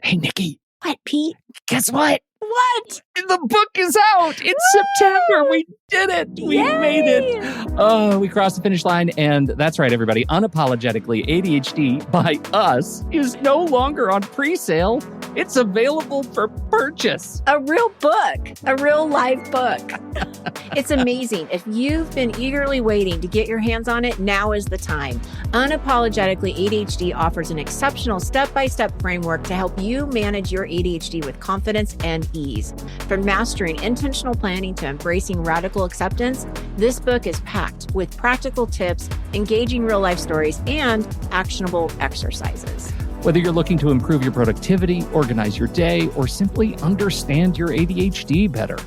Hey, Nikki. What, Pete? Guess what? What? The book is out. It's September. We did it. We made it. Oh, we crossed the finish line. And that's right, everybody. Unapologetically ADHD by us is no longer on pre-sale. It's available for purchase. A real book, a real live book. It's amazing. If you've been eagerly waiting to get your hands on it, now is the time. Unapologetically ADHD offers an exceptional step-by-step framework to help you manage your ADHD with confidence and ease. From mastering intentional planning to embracing radical acceptance, this book is packed with practical tips, engaging real-life stories, and actionable exercises. Whether you're looking to improve your productivity, organize your day, or simply understand your ADHD better,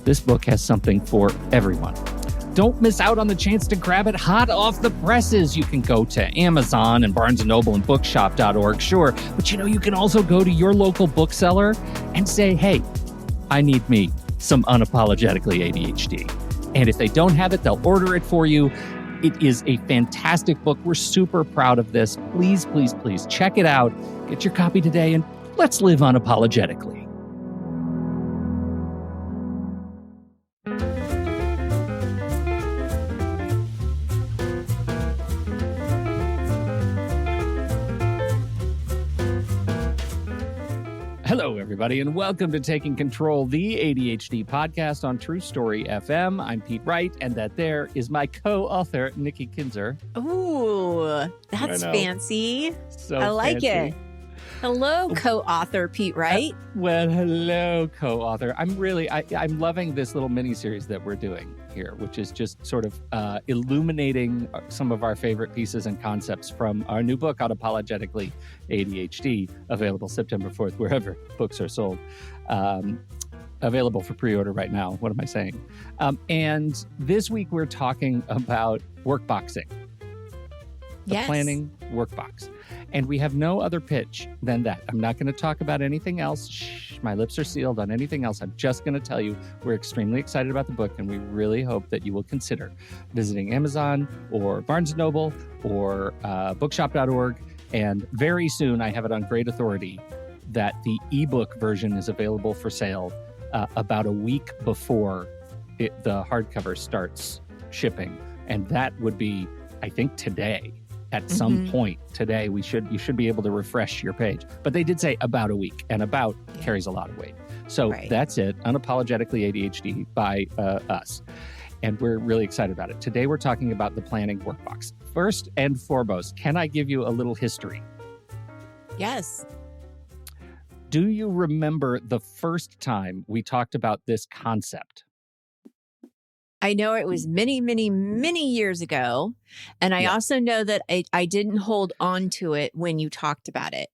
this book has something for everyone. Don't miss out on the chance to grab it hot off the presses. You can go to Amazon and Barnes & Noble and bookshop.org, sure, but you can also go to your local bookseller and say, hey, I need me some Unapologetically ADHD. And if they don't have it, they'll order it for you. It is a fantastic book. We're super proud of this. Please, please, please check it out. Get your copy today and let's live unapologetically. Hello, everybody, and welcome to Taking Control, the ADHD podcast on True Story FM. I'm Pete Wright, and that there is my co-author, Nikki Kinzer. Ooh, that's fancy. So I like fancy. it. Hello, co-author Pete Wright. Well, hello, co-author. I'm loving this little mini-series that we're doing here, which is just sort of illuminating some of our favorite pieces and concepts from our new book, Unapologetically ADHD, available September 4th, wherever books are sold. Available for pre-order right now. What am I saying? And this week we're talking about workboxing. The planning workbox. And we have no other pitch than that. I'm not going to talk about anything else. Shh, my lips are sealed on anything else. I'm just going to tell you we're extremely excited about the book, and we really hope that you will consider visiting Amazon or Barnes & Noble or bookshop.org. And very soon, I have it on great authority that the ebook version is available for sale about a week before the hardcover starts shipping. And that would be, I think, today. At some point today, you should be able to refresh your page. But they did say about a week, and about carries a lot of weight. So That's it, Unapologetically ADHD by us. And we're really excited about it. Today, we're talking about the planning workbox. First and foremost, can I give you a little history? Yes. Do you remember the first time we talked about this concept? I know it was many, many, many years ago. And I also know that I didn't hold on to it when you talked about it.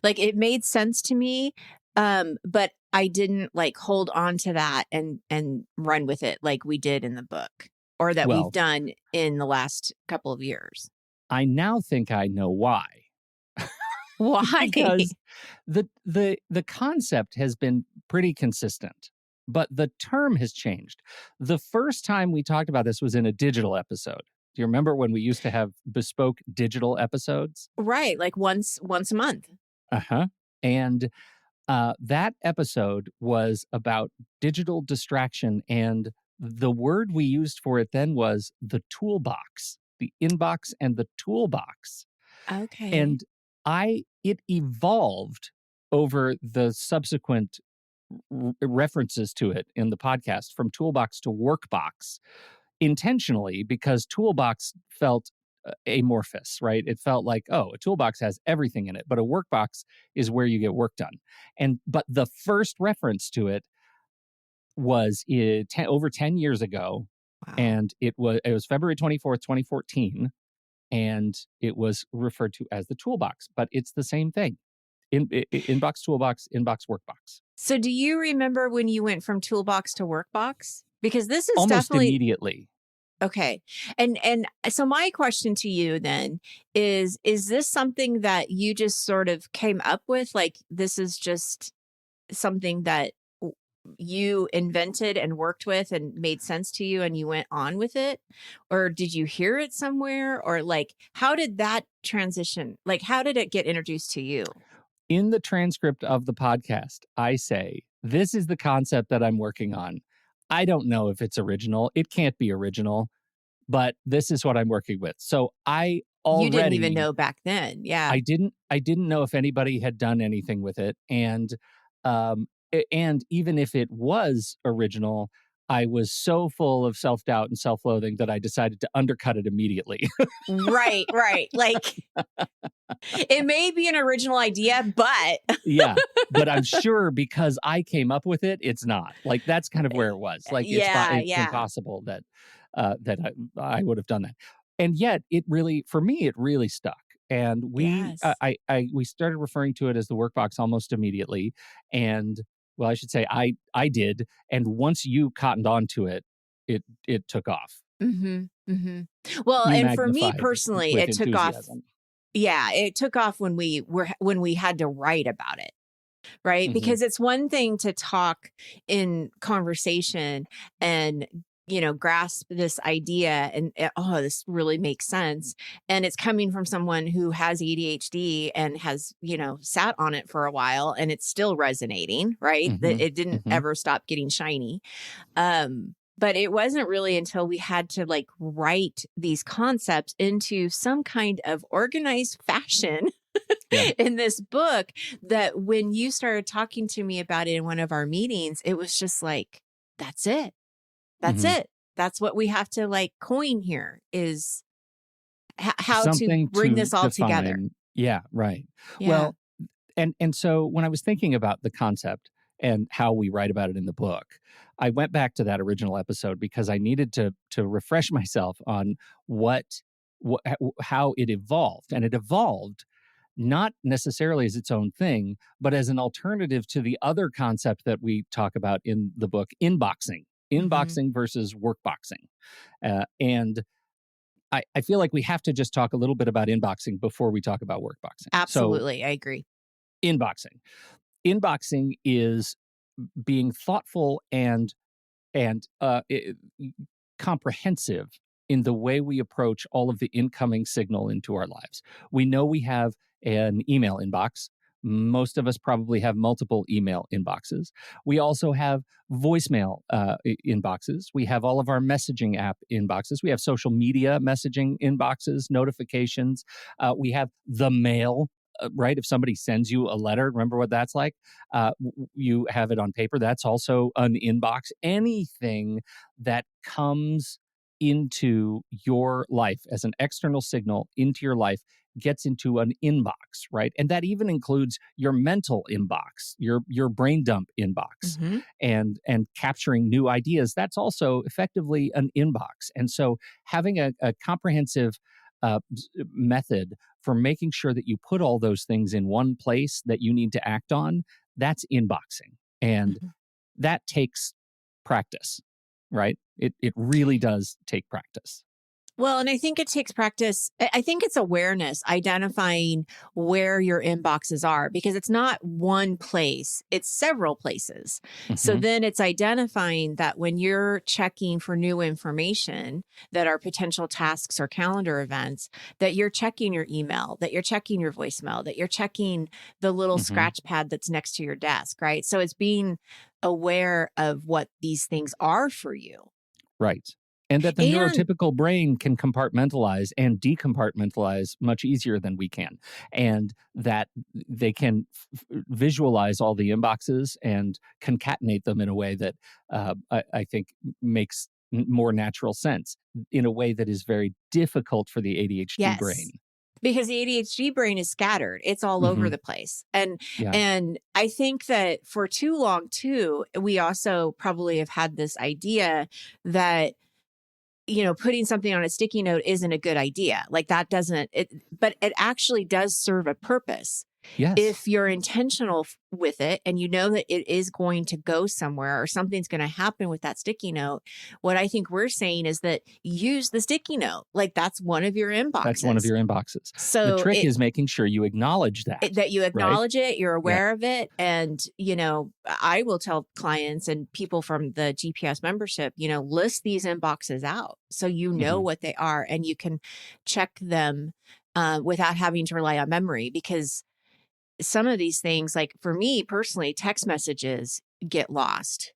Like, it made sense to me, but I didn't hold on to that and run with it like we did in the book, or that we've done in the last couple of years. I now think I know why. Why? Because the concept has been pretty consistent. But the term has changed. The first time we talked about this was in a digital episode. Do you remember when we used to have bespoke digital episodes? Right, like once a month. Uh-huh. And that episode was about digital distraction. And the word we used for it then was the toolbox, the inbox and the toolbox. Okay. And it evolved over the subsequent references to it in the podcast from toolbox to workbox intentionally, because toolbox felt amorphous, right? It felt like, a toolbox has everything in it, but a workbox is where you get work done. But the first reference to it was over 10 years ago. Wow. And it was February 24th, 2014, and it was referred to as the toolbox, but it's the same thing. Inbox, toolbox, inbox, workbox. So do you remember when you went from toolbox to workbox? Because this is almost definitely immediately. Okay. And so my question to you then is this something that you just sort of came up with? Like, this is just something that you invented and worked with and made sense to you and you went on with it? Or did you hear it somewhere? Or how did that transition? How did it get introduced to you? In the transcript of the podcast, I say, this is the concept that I'm working on. I don't know if it's original. It can't be original, but this is what I'm working with. So I You didn't even already, know back then. Yeah. I didn't know if anybody had done anything with it. And even if it was original, I was so full of self-doubt and self-loathing that I decided to undercut it immediately. Right, right. Like it may be an original idea, but Yeah, but I'm sure because I came up with it, it's not. Like, that's kind of where it was. Like, yeah, it's yeah. impossible that I would have done that. And yet it really, for me, it really stuck. And Yes. we started referring to it as the Workbox almost immediately. And well, I should say I did. And once you cottoned onto it, it took off. Mhm. Mhm. Well, You and for me magnified personally, with it took off. enthusiasm. Yeah, it took off when we had to write about it, right? Hmm. Because it's one thing to talk in conversation and grasp this idea and oh, this really makes sense. And it's coming from someone who has ADHD and has, sat on it for a while and it's still resonating, right? That Hmm. it didn't Hmm. ever stop getting shiny. But it wasn't really until we had to like write these concepts into some kind of organized fashion Yeah. in this book that when you started talking to me about it in one of our meetings, it was just like, that's it. That's Hmm. it. That's what we have to like coin here is how to Something bring to this all together. define. Yeah, right. Yeah. Well, and so when I was thinking about the concept and how we write about it in the book, I went back to that original episode because I needed to refresh myself on what, how it evolved. And it evolved not necessarily as its own thing, but as an alternative to the other concept that we talk about in the book, inboxing. Hmm. Inboxing versus workboxing. And I feel like we have to just talk a little bit about inboxing before we talk about workboxing. So, Absolutely. I agree. inboxing. Inboxing is being thoughtful and comprehensive in the way we approach all of the incoming signal into our lives. We know we have an email inbox. Most of us probably have multiple email inboxes. We also have voicemail inboxes. We have all of our messaging app inboxes. We have social media messaging inboxes, notifications. We have the mail. Right? If somebody sends you a letter, remember what that's like? You have it on paper. That's also an inbox. Anything that comes into your life as an external signal into your life gets into an inbox, right? And that even includes your mental inbox, your brain dump inbox, Hmm. and capturing new ideas. That's also effectively an inbox. And so having a comprehensive method for making sure that you put all those things in one place that you need to act on, that's inboxing. And Hmm. that takes practice, right? It really does take practice. Well, and I think it takes practice. I think it's awareness, identifying where your inboxes are because it's not one place, it's several places. So Hmm. then it's identifying that when you're checking for new information that are potential tasks or calendar events, that you're checking your email, that you're checking your voicemail, that you're checking the little Hmm. scratch pad that's next to your desk, right? So it's being aware of what these things are for you. Right. And that the And neurotypical brain can compartmentalize and decompartmentalize much easier than we can. And that they can visualize all the inboxes and concatenate them in a way that I think makes more natural sense in a way that is very difficult for the ADHD brain. yes, because the ADHD brain is scattered. It's all over Hmm. the place. And Yeah. and I think that for too long too, we also probably have had this idea that putting something on a sticky note isn't a good idea. Like that doesn't it but it actually does serve a purpose. Yes. If you're intentional with it and you know that it is going to go somewhere or something's going to happen with that sticky note, what I think we're saying is that use the sticky note. Like that's one of your That's one of inboxes. your inboxes. The So trick is making sure you acknowledge that, that you right? acknowledge it, you're Yeah. aware of it. And, I will tell clients and people from the GPS membership, list these inboxes out so you know Hmm. what they are and you can check them without having to rely on memory because some of these things, like for me personally, text messages get lost.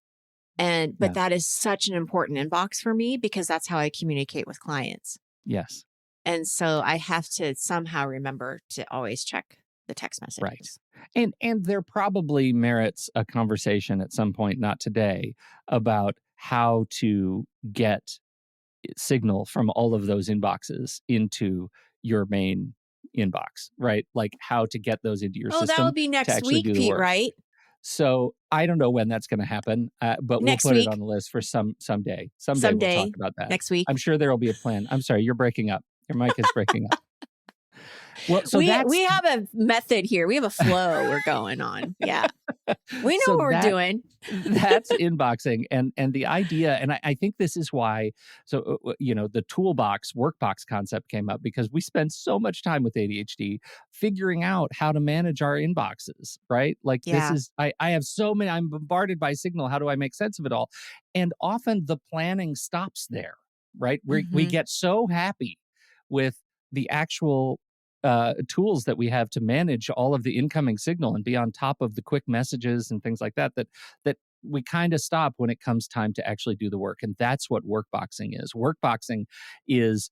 But Yeah. that is such an important inbox for me because that's how I communicate with clients. Yes. And so I have to somehow remember to always check the text Right. messages. And there probably merits a conversation at some point, not today, about how to get signal from all of those inboxes into your main inbox, right? Like how to get those into your Oh, that system will be to next actually week, do the Pete, work. right? So I don't know when that's going to happen, but we'll Next put it week, on the list for someday. Someday we'll talk someday, about that. next week. I'm sure there will be a plan. I'm sorry, you're breaking up. Your mic is breaking up. Well, so We have a method here. We have a flow we're going on. Yeah. We know so what we're doing. that's inboxing, and the idea, and I think this is why. So the toolbox workbox concept came up because we spend so much time with ADHD figuring out how to manage our inboxes, right? Like this Yeah. is I have so many. I'm bombarded by signal. How do I make sense of it all? And often the planning stops there, right? We Mhm. get so happy with the actual tools that we have to manage all of the incoming signal and be on top of the quick messages and things like that we kind of stop when it comes time to actually do the work. And that's what workboxing is. Workboxing is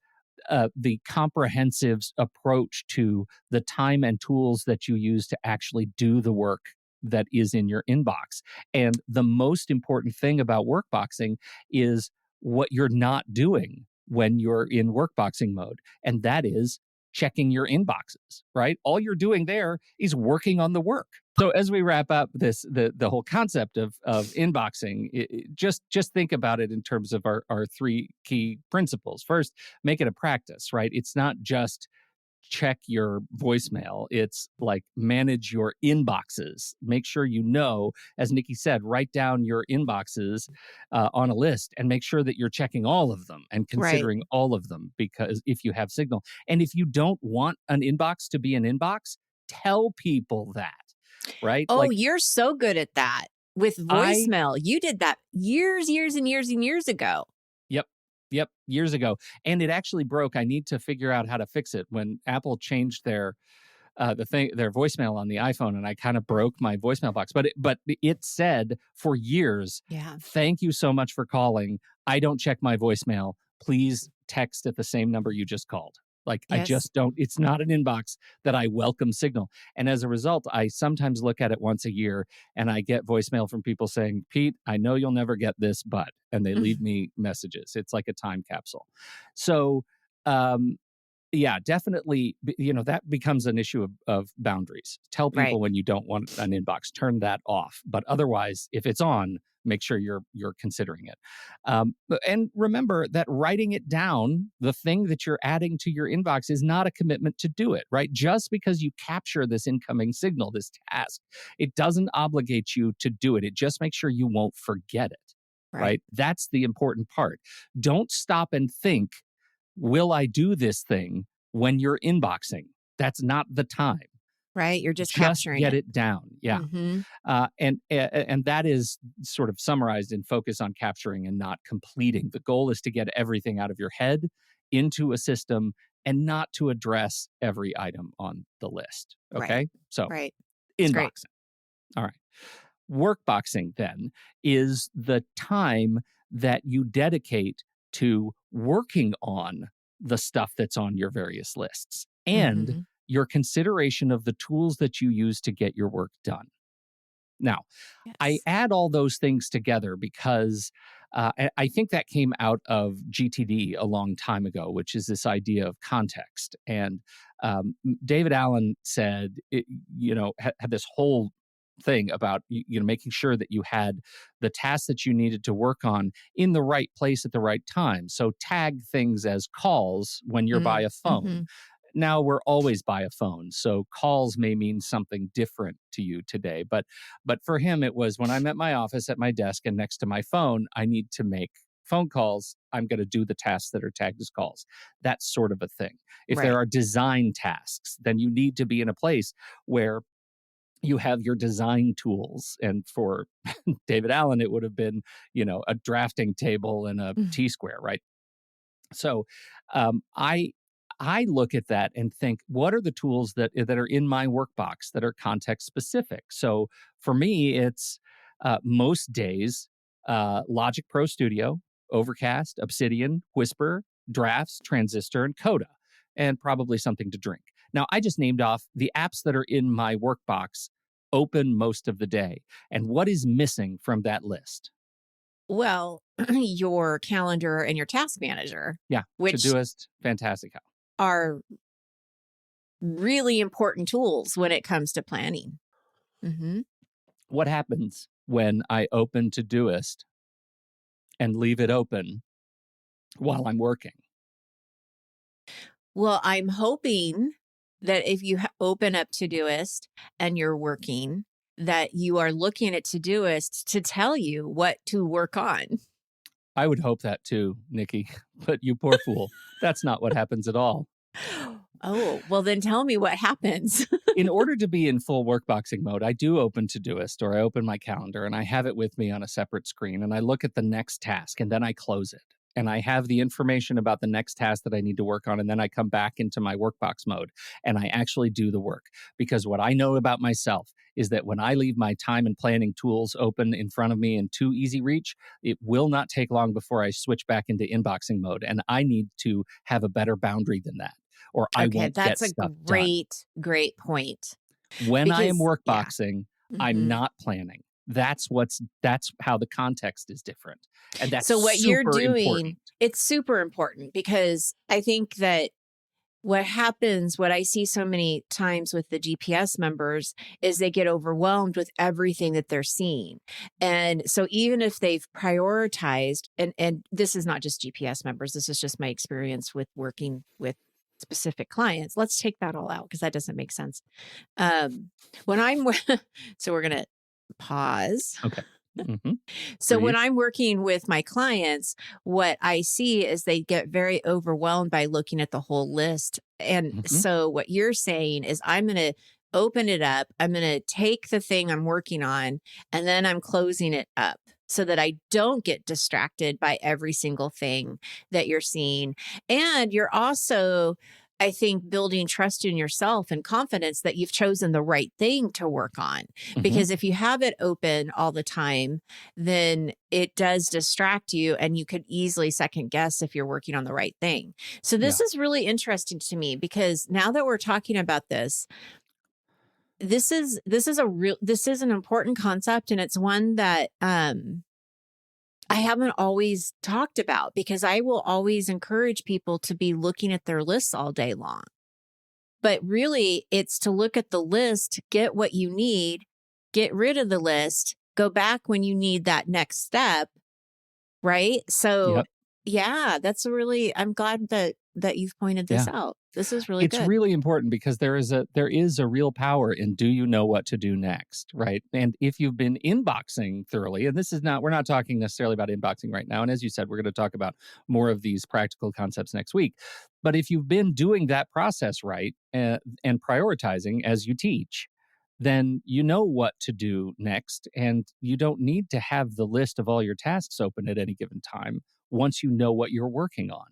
the comprehensive approach to the time and tools that you use to actually do the work that is in your inbox. And the most important thing about workboxing is what you're not doing when you're in workboxing mode, and that is checking your inboxes, right? All you're doing there is working on the work. So as we wrap up the whole concept of inboxing, just think about it in terms of our three key principles. First, make it a practice, right? It's not just check your voicemail. It's like manage your inboxes. Make sure you know, as Nikki said, write down your inboxes on a list and make sure that you're checking all of them and Right. considering all of them, because if you have signal. And if you don't want an inbox to be an inbox, tell people that, right? Oh, Like you're so good at that with I voicemail. You did that years and years and years ago. Yep. Yep. Years ago. And it actually broke. I need to figure out how to fix it. When Apple changed their their voicemail on the iPhone, and I kind of broke my voicemail box. But it said for years, Yeah. thank you so much for calling. I don't check my voicemail. Please text at the same number you just called. Like I Yes. just don't, it's not an inbox that I welcome signal. And as a result, I sometimes look at it once a year and I get voicemail from people saying, Pete, I know you'll never get this, but, and they leave me messages. It's like a time capsule. So, yeah, definitely, that becomes an issue of boundaries. Tell Right. people when you don't want an inbox, turn that off. But otherwise, if it's on, make sure you're considering it. And remember that writing it down, the thing that you're adding to your inbox, is not a commitment to do it, right? Just because you capture this incoming signal, this task, it doesn't obligate you to do it. It just makes sure you won't forget it, right? That's the important part. Don't stop and think, will I do this thing when you're inboxing? That's not the time. Right. You're just Just capturing get it. it down. Yeah. Mm-hmm. And that is sort of summarized in focus on capturing and not completing. The goal is to get everything out of your head into a system and not to address every item on the list. Okay. Right. So Right. It's inboxing. great. All right. Workboxing then is the time that you dedicate to working on the stuff that's on your various lists and Mm-hmm. your consideration of the tools that you use to get your work done. Now, I Yes. add all those things together because I think that came out of GTD a long time ago, which is this idea of context. And David Allen said, had this whole thing about making sure that you had the tasks that you needed to work on in the right place at the right time. So tag things as calls when you're by a Mm-hmm. phone. Now we're always by a phone, so calls may mean something different to you today. But for him, it was when I'm at my office at my desk and next to my phone, I need to make phone calls. I'm going to do the tasks that are tagged as calls. That's sort of a thing. If there Right. are design tasks, then you need to be in a place where you have your design tools. And for David Allen, it would have been, a drafting table and a T-square, right? So I I look at that and think, what are the tools that are in my workbox that are context specific? So for me, it's most days Logic Pro Studio, Overcast, Obsidian, Whisper, Drafts, Transistor, and Coda, and probably something to drink. Now, I just named off the apps that are in my workbox open most of the day. And what is missing from that list? Well, your calendar and your task manager, Yeah, which Todoist, fantastic. are really important tools when it comes to planning. Mm-hmm. What happens when I open Todoist and leave it open while I'm working? Well, I'm hoping that if you open up Todoist and you're working, that you are looking at Todoist to tell you what to work on. I would hope that too, Nikki, but you poor fool. That's not what happens at all. Oh, well, then tell me what happens. In order to be in full workboxing mode, I do open Todoist or I open my calendar and I have it with me on a separate screen and I look at the next task and then I close it. And I have the information about the next task that I need to work on. And then I come back into my workbox mode and I actually do the work. Because what I know about myself is that when I leave my time and planning tools open in front of me in too easy reach, it will not take long before I switch back into inboxing mode. And I need to have a better boundary than that, or I won't get stuff done. That's a great point. When I am workboxing, I'm Mhm. not planning. That's how the context is different. And that's So what you're doing, important. it's super important because I think that what happens, what I see so many times with the GPS members is they get overwhelmed with everything that they're seeing. And so even if they've prioritized, and this is not just GPS members, this is just my experience with working with specific clients. Let's take that all out because that doesn't make sense. When I'm, so we're going to pause. Okay. Mm-hmm. So when I'm working with my clients, what I see is they get very overwhelmed by looking at the whole list. And so what you're saying is I'm going to open it up. I'm going to take the thing I'm working on and then I'm closing it up so that I don't get distracted by every single thing that you're seeing. And you're also, I think, building trust in yourself and confidence that you've chosen the right thing to work on. Because if you have it open all the time, then it does distract you and you could easily second guess if you're working on the right thing. So this is really interesting to me because now that we're talking about this, this is an important concept, and it's one that I haven't always talked about because I will always encourage people to be looking at their lists all day long. But really, it's to look at the list, get what you need, get rid of the list, go back when you need that next step. Right. So, yeah, that's I'm glad that you've pointed this out. This is really good. It's really important because there is a real power in do you know what to do next, right? And if you've been inboxing thoroughly, and we're not talking necessarily about inboxing right now. And as you said, we're going to talk about more of these practical concepts next week. But if you've been doing that process right and prioritizing as you teach, then you know what to do next. And you don't need to have the list of all your tasks open at any given time once you know what you're working on.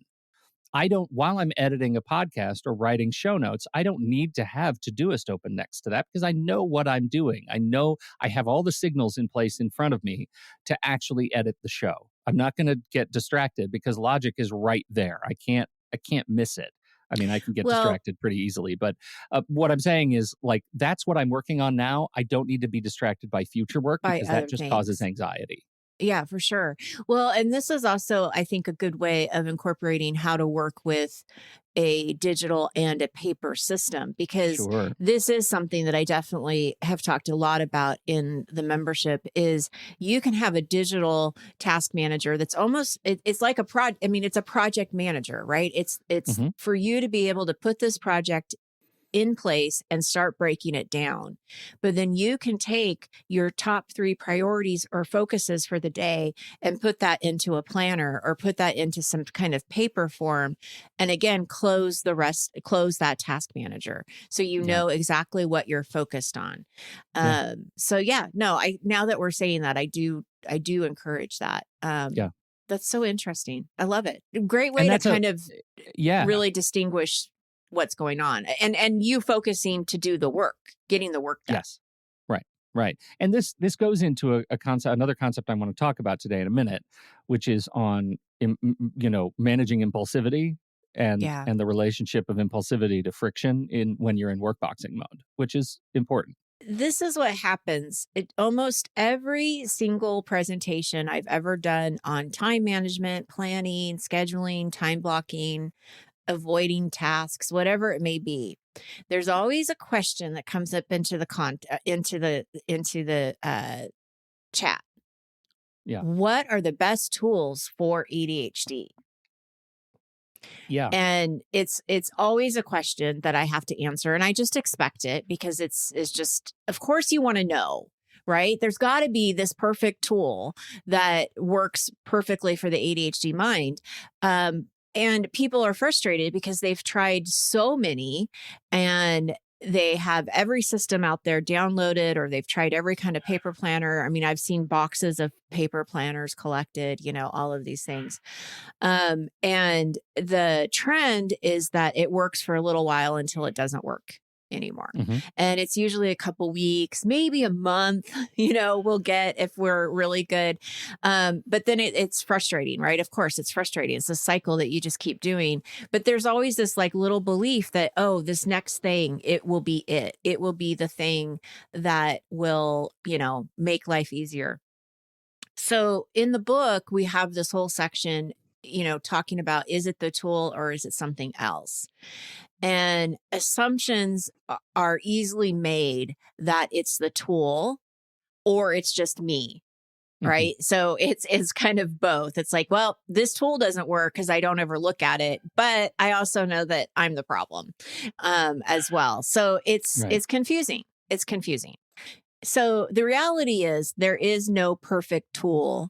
While I'm editing a podcast or writing show notes, I don't need to have Todoist open next to that because I know what I'm doing. I know I have all the signals in place in front of me to actually edit the show. I'm not going to get distracted because logic is right there. I can't miss it. I mean, I can get distracted pretty easily, but what I'm saying is that's what I'm working on now. I don't need to be distracted by future work because that just causes anxiety. Yeah, for sure. Well, and this is also, I think, a good way of incorporating how to work with a digital and a paper system, because this is something that I definitely have talked a lot about in the membership is you can have a digital task manager that's almost, it's like it's a project manager, right? It's for you to be able to put this project in place and start breaking it down. But then you can take your top 3 priorities or focuses for the day and put that into a planner or put that into some kind of paper form. And again, close that task manager. So you know exactly what you're focused on. Now that we're saying that, I do encourage that. That's so interesting. I love it. Great way to kind of really distinguish what's going on, and you focusing to do the work, getting the work done. Yes. Right. Right. And this goes into a concept, another concept I want to talk about today in a minute, which is on managing impulsivity Yeah. and the relationship of impulsivity to friction in when you're in workboxing mode, which is important. This is what happens. Almost every single presentation I've ever done on time management, planning, scheduling, time blocking, avoiding tasks, whatever it may be, there's always a question that comes up into the chat. Yeah. What are the best tools for ADHD? Yeah. And it's always a question that I have to answer, and I just expect it because it's just, of course you want to know, right? There's got to be this perfect tool that works perfectly for the ADHD mind. And people are frustrated because they've tried so many, and they have every system out there downloaded, or they've tried every kind of paper planner. I mean, I've seen boxes of paper planners collected, all of these things. And the trend is that it works for a little while until it doesn't work anymore. Mm-hmm. And it's usually a couple weeks, maybe a month, we'll get if we're really good. But then it's frustrating, right? Of course, it's frustrating. It's a cycle that you just keep doing. But there's always this like little belief that, oh, this next thing, it will be it. It will be the thing that will, make life easier. So in the book, we have this whole section, talking about, is it the tool or is it something else? And assumptions are easily made that it's the tool or it's just me. Right. Mm-hmm. So it's kind of both. It's like, well, this tool doesn't work because I don't ever look at it, but I also know that I'm the problem as well. So it's confusing. It's confusing. So the reality is there is no perfect tool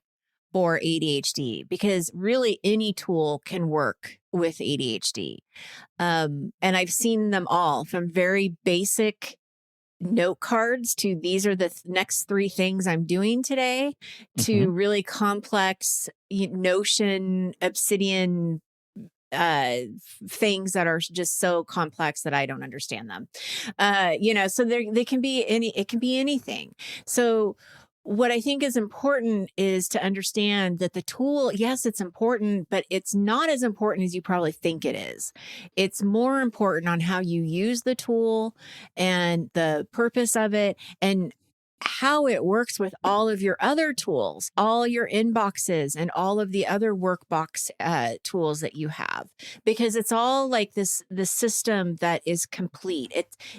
for ADHD because really any tool can work with ADHD. And I've seen them all from very basic note cards to these are the next 3 things I'm doing today to Mm-hmm. really complex Notion, Obsidian things that are just so complex that I don't understand them. So they can be it can be anything. So what I think is important is to understand that the tool, yes, it's important, but it's not as important as you probably think it is. It's more important on how you use the tool and the purpose of it and how it works with all of your other tools, all your inboxes and all of the other Workbox tools that you have, because it's all like the system that is complete.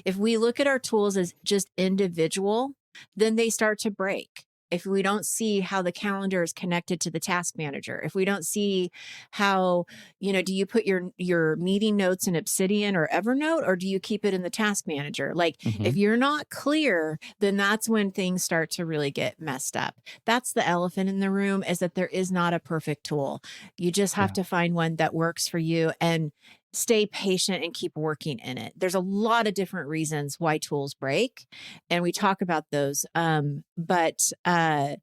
If we look at our tools as just individual, then they start to break. If we don't see how the calendar is connected to the task manager, if we don't see how, do you put your meeting notes in Obsidian or Evernote, or do you keep it in the task manager? Like Mm-hmm. if you're not clear, then that's when things start to really get messed up. That's the elephant in the room, is that there is not a perfect tool. You just have to find one that works for you and stay patient and keep working in it. There's a lot of different reasons why tools break, and we talk about those. But I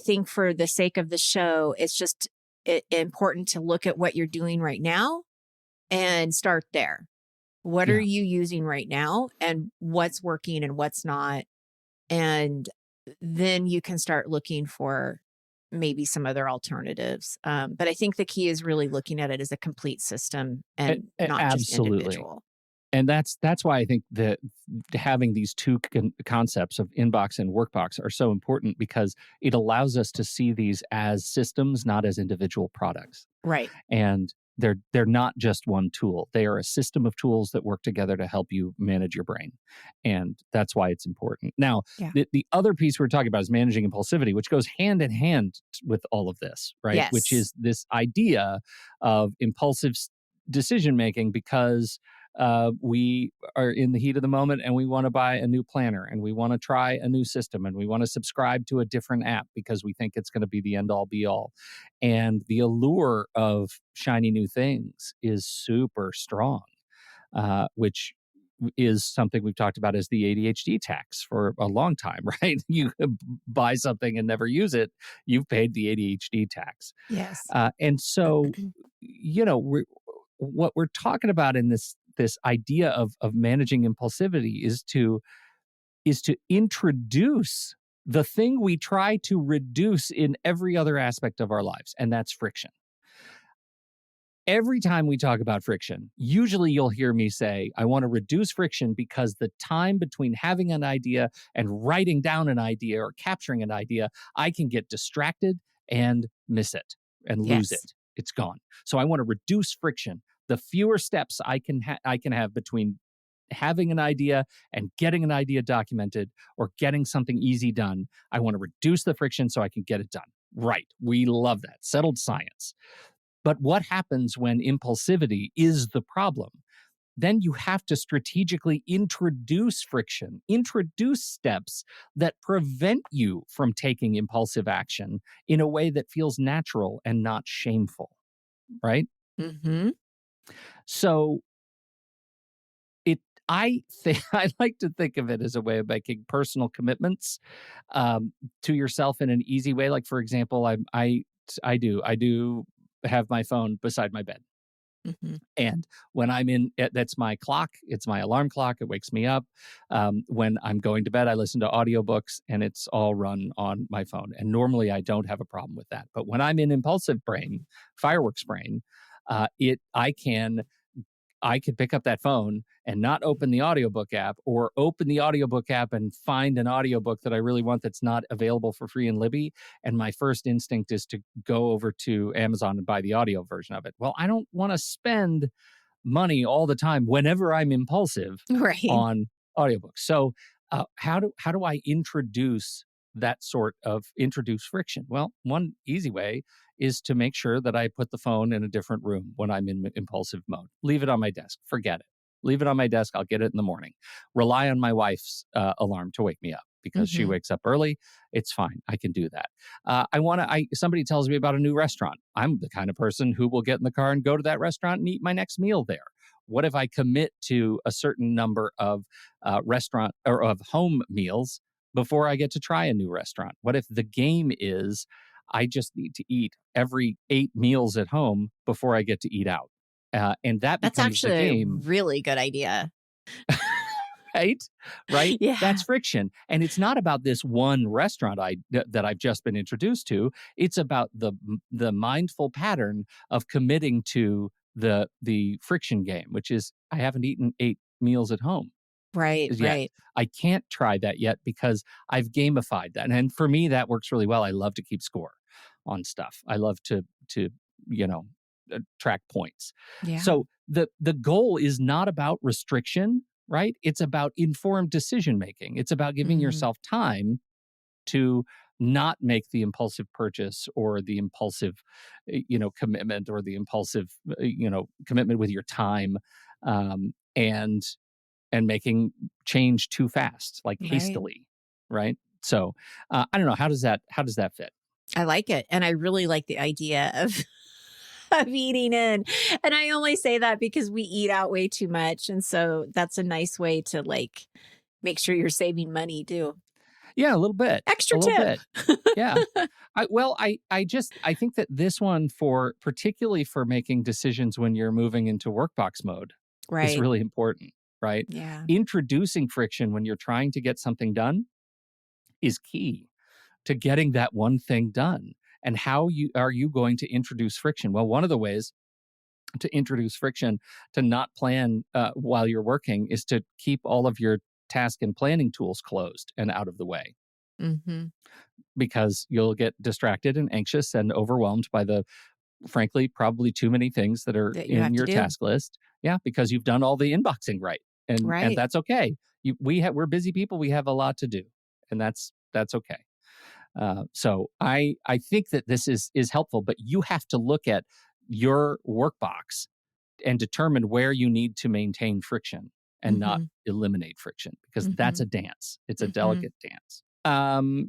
think for the sake of the show, it's just important to look at what you're doing right now and start there. What are you using right now and what's working and what's not? And then you can start looking for maybe some other alternatives. But I think the key is really looking at it as a complete system and not just individual. And that's why I think that having these two concepts of inbox and workbox are so important, because it allows us to see these as systems, not as individual products. Right. And they're not just one tool. They are a system of tools that work together to help you manage your brain. And that's why it's important. Now, the other piece we're talking about is managing impulsivity, which goes hand in hand with all of this, right? Yes. Which is this idea of impulsive decision-making because we are in the heat of the moment and we want to buy a new planner and we want to try a new system and we want to subscribe to a different app because we think it's going to be the end all be all. And the allure of shiny new things is super strong, which is something we've talked about as the ADHD tax for a long time, right? You buy something and never use it, you've paid the ADHD tax. Yes. And so, what we're talking about in this idea of managing impulsivity is to introduce the thing we try to reduce in every other aspect of our lives, and that's friction. Every time we talk about friction, usually you'll hear me say, I want to reduce friction because the time between having an idea and writing down an idea or capturing an idea, I can get distracted and miss it and lose Yes. it. It's gone. So I want to reduce friction. The fewer steps I can have between having an idea and getting an idea documented or getting something easy done, I want to reduce the friction so I can get it done. Right. We love that. Settled science. But what happens when impulsivity is the problem? Then you have to strategically introduce friction, introduce steps that prevent you from taking impulsive action in a way that feels natural and not shameful, right? Mm-hmm. So I think I like to think of it as a way of making personal commitments to yourself in an easy way. Like, for example, I do have my phone beside my bed. Mm-hmm. And when I'm that's my clock. It's my alarm clock. It wakes me up. When I'm going to bed, I listen to audiobooks and it's all run on my phone. And normally I don't have a problem with that. But when I'm in impulsive brain, fireworks brain, I could pick up that phone and not open the audiobook app, or open the audiobook app and find an audiobook that I really want that's not available for free in Libby. And my first instinct is to go over to Amazon and buy the audio version of it. Well, I don't want to spend money all the time whenever I'm impulsive Right. on audiobooks. So how do I introduce friction? Well, one easy way is to make sure that I put the phone in a different room when I'm in impulsive mode. Leave it on my desk. Forget it. Leave it on my desk. I'll get it in the morning. Rely on my wife's alarm to wake me up because she Mm-hmm. wakes up early. It's fine. I can do that. Somebody tells me about a new restaurant. I'm the kind of person who will get in the car and go to that restaurant and eat my next meal there. What if I commit to a certain number of restaurant or of home meals before I get to try a new restaurant? What if the game is I just need to eat every 8 meals at home before I get to eat out? And that That's becomes the actually a game, really good idea. right? Right? Yeah. That's friction. And it's not about this one restaurant that I've just been introduced to. It's about the mindful pattern of committing to the friction game, which is I haven't eaten 8 meals at home Right. yet. Right. I can't try that yet because I've gamified that. And for me, that works really well. I love to keep score on stuff. I love to you know, track points. Yeah. So the goal is not about restriction, right? It's about informed decision making. It's about giving Mm-hmm. yourself time to not make the impulsive purchase or the impulsive, commitment, or the impulsive, commitment with your time, and making change too fast, like Right. hastily, right? So I don't know. How does that fit? I like it. And I really like the idea of of eating in. And I only say that because we eat out way too much. And so that's a nice way to like make sure you're saving money too. Yeah, a little bit, Extra a little tip. bit. Yeah. I think that this one, particularly for making decisions when you're moving into workbox mode, is Right. really important, right? Yeah. Introducing friction when you're trying to get something done is key to getting that one thing done. And how are you going to introduce friction? Well, one of the ways to introduce friction to not plan while you're working is to keep all of your task and planning tools closed and out of the way, Mm-hmm. because you'll get distracted and anxious and overwhelmed by frankly, probably too many things that are That you in have to your do. task list. Yeah, because you've done all the inboxing right, and Right. that's okay. We're busy people. We have a lot to do, and that's okay. So I think that this is helpful, but you have to look at your workbox and determine where you need to maintain friction and not Mm-hmm. eliminate friction, because that's Mm-hmm. a dance. It's a Mm-hmm. delicate dance.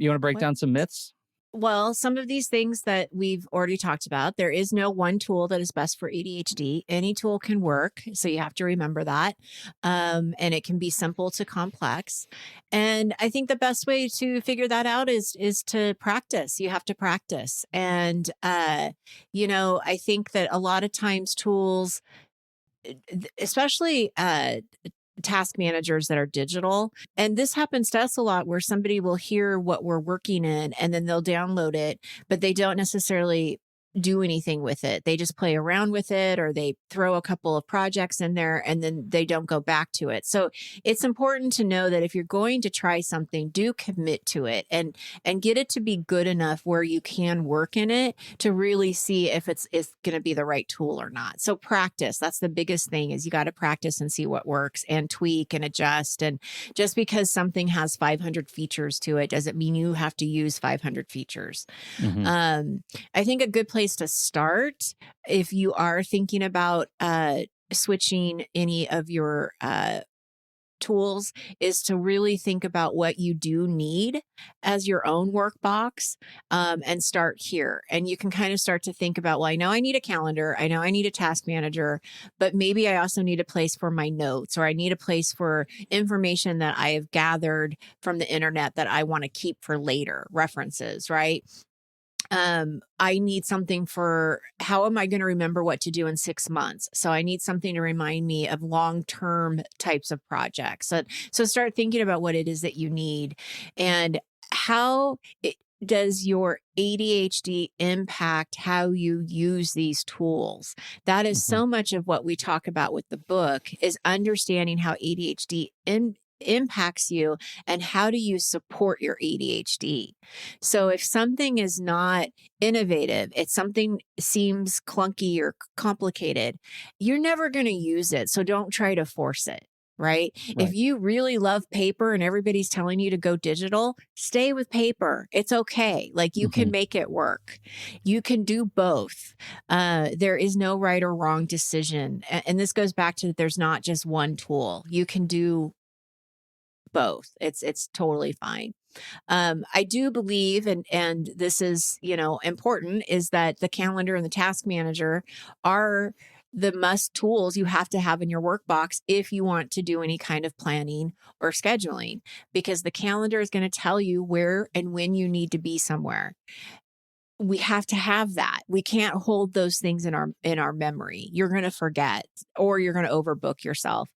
You want to break What? down some myths? Well, some of these things that we've already talked about, there is no one tool that is best for ADHD. Any tool can work. So you have to remember that. And it can be simple to complex. And I think the best way to figure that out is to practice. You have to practice. And, I think that a lot of times tools especially task managers that are digital. And this happens to us a lot, where somebody will hear what we're working in and then they'll download it, but they don't necessarily do anything with it. They just play around with it, or they throw a couple of projects in there and then they don't go back to it. So it's important to know that if you're going to try something, do commit to it and get it to be good enough where you can work in it to really see if it's going to be the right tool or not. So practice. That's the biggest thing, is you got to practice and see what works and tweak and adjust. And just because something has 500 features to it doesn't mean you have to use 500 features. I think a good place to start, if you are thinking about switching any of your tools, is to really think about what you do need as your own workbox, and start here. And you can kind of start to think about, well, I know I need a calendar, I know I need a task manager, but maybe I also need a place for my notes, or I need a place for information that I have gathered from the internet that I want to keep for later references, right? I need something for, how am I going to remember what to do in 6 months? So I need something to remind me of long-term types of projects. So start thinking about what it is that you need, and how does your ADHD impact how you use these tools? That is so much of what we talk about with the book, is understanding how ADHD impacts you and how do you support your ADHD. So if something is not innovative, if something seems clunky or complicated, you're never going to use it. So don't try to force it. Right? If you really love paper and everybody's telling you to go digital, stay with paper. It's okay. Like, you can make it work. You can do both. There is no right or wrong decision. And this goes back to, there's not just one tool. You can do both. It's totally fine. I do believe, and this is, important, is that the calendar and the task manager are the must tools you have to have in your workbox if you want to do any kind of planning or scheduling, because the calendar is going to tell you where and when you need to be somewhere. We have to have that. We can't hold those things in our memory. You're going to forget, or you're going to overbook yourself,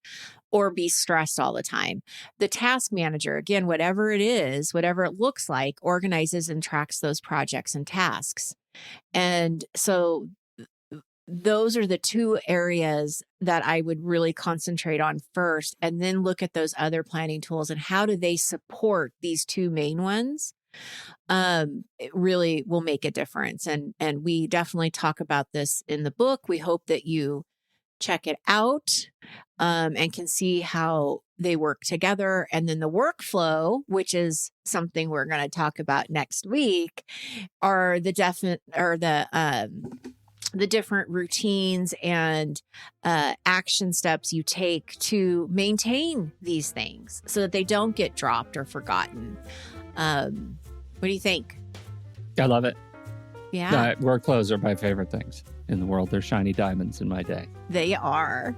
or be stressed all the time. The task manager, again, whatever it is, whatever it looks like, organizes and tracks those projects and tasks. And so those are the two areas that I would really concentrate on first, and then look at those other planning tools and how do they support these two main ones. It really will make a difference. And we definitely talk about this in the book. We hope that you check it out, and can see how they work together. And then the workflow, which is something we're going to talk about next week, are the different routines and action steps you take to maintain these things so that they don't get dropped or forgotten. What do you think? I love it. Yeah. Workflows are my favorite things in the world. They're shiny diamonds in my day. They are.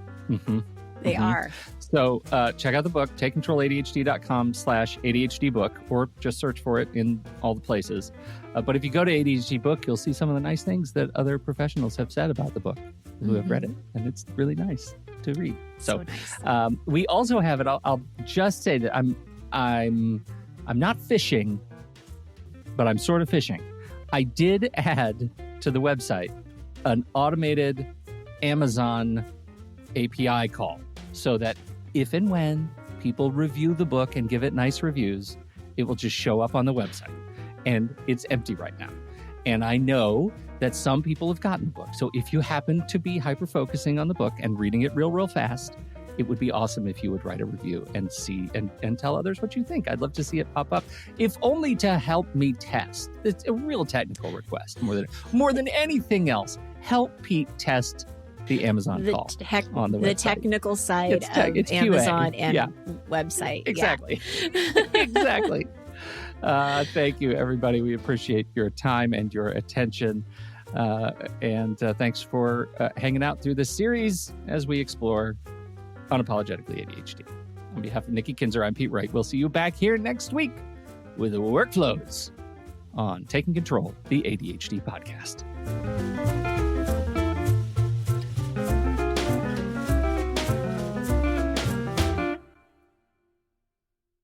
They are. So check out the book, takecontroladhd.com/ADHD book, or just search for it in all the places. But if you go to ADHD book, you'll see some of the nice things that other professionals have said about the book who have read it. And it's really nice to read. So nice. We also have it. I'll just say that I'm not fishing, but I'm sort of fishing. I did add to the website an automated Amazon API call, so that if and when people review the book and give it nice reviews, it will just show up on the website. And it's empty right now. And I know that some people have gotten the book. So if you happen to be hyper-focusing on the book and reading it real fast, it would be awesome if you would write a review and see and tell others what you think. I'd love to see it pop up, if only to help me test. It's a real technical request more than anything else. Help Pete test the Amazon call on the website. The technical side of Amazon and website. Exactly. Yeah. Exactly. Thank you, everybody. We appreciate your time and your attention. And thanks for hanging out through this series as we explore Unapologetically ADHD. On behalf of Nikki Kinzer, I'm Pete Wright. We'll see you back here next week with Workflows on Taking Control, the ADHD podcast.